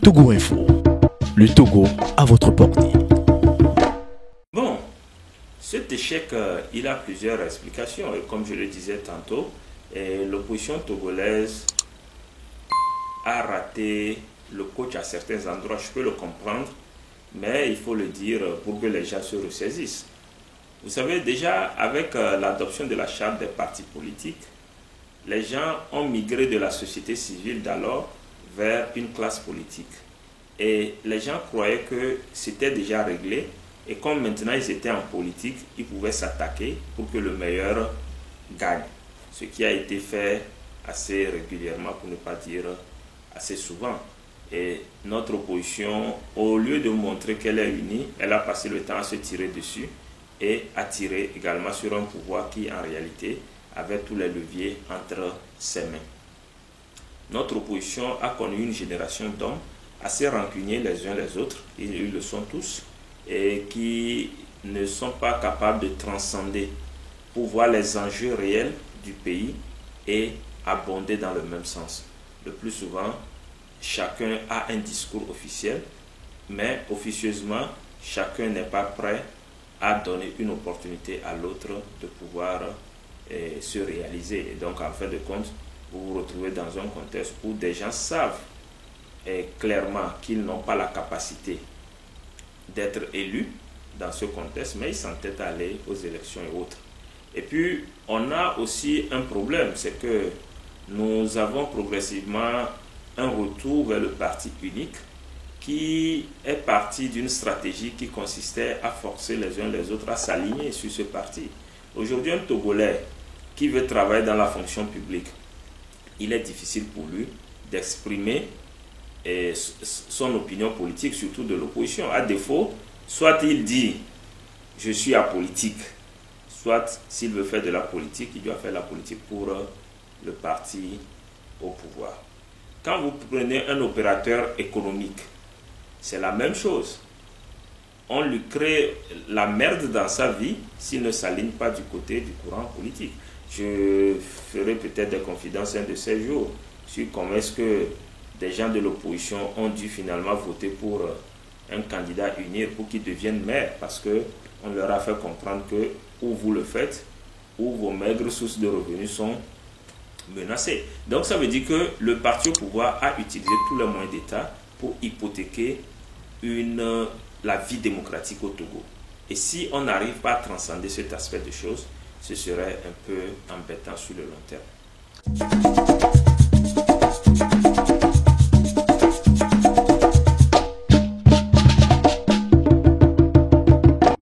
Togo Info. Le Togo à votre portée. Bon, cet échec, il a plusieurs explications. Et comme je le disais tantôt, l'opposition togolaise a raté le coach à certains endroits. Je peux le comprendre, mais il faut le dire pour que les gens se ressaisissent. Vous savez, déjà, avec l'adoption de la charte des partis politiques, les gens ont migré de la société civile d'alors vers une classe politique. Et les gens croyaient que c'était déjà réglé. Et comme maintenant ils étaient en politique, ils pouvaient s'attaquer pour que le meilleur gagne. Ce qui a été fait assez régulièrement, pour ne pas dire assez souvent. Et notre opposition, au lieu de montrer qu'elle est unie, elle a passé le temps à se tirer dessus et à tirer également sur un pouvoir qui, en réalité, avait tous les leviers entre ses mains. Notre opposition a connu une génération d'hommes assez rancuniers les uns les autres, ils le sont tous, et qui ne sont pas capables de transcender pour voir les enjeux réels du pays et abonder dans le même sens. Le plus souvent, chacun a un discours officiel, mais officieusement, chacun n'est pas prêt à donner une opportunité à l'autre de pouvoir se réaliser. Et donc, en fin de compte, vous vous retrouvez dans un contexte où des gens savent clairement qu'ils n'ont pas la capacité d'être élus dans ce contexte, mais ils s'entêtent à aller aux élections et autres. Et puis, on a aussi un problème, c'est que nous avons progressivement un retour vers le parti unique qui est parti d'une stratégie qui consistait à forcer les uns les autres à s'aligner sur ce parti. Aujourd'hui, un Togolais qui veut travailler dans la fonction publique, il est difficile pour lui d'exprimer son opinion politique, surtout de l'opposition. À défaut, soit il dit « je suis apolitique », soit s'il veut faire de la politique, il doit faire la politique pour le parti au pouvoir. Quand vous prenez un opérateur économique, c'est la même chose. On lui crée la merde dans sa vie s'il ne s'aligne pas du côté du courant politique. Je ferai peut-être des confidences un de ces jours sur comment est-ce que des gens de l'opposition ont dû finalement voter pour un candidat unir pour qu'il devienne maire, parce qu'on leur a fait comprendre que ou vous le faites, ou vos maigres sources de revenus sont menacées. Donc ça veut dire que le parti au pouvoir a utilisé tous les moyens d'État pour hypothéquer la vie démocratique au Togo. Et si on n'arrive pas à transcender cet aspect de choses, ce serait un peu embêtant sur le long terme.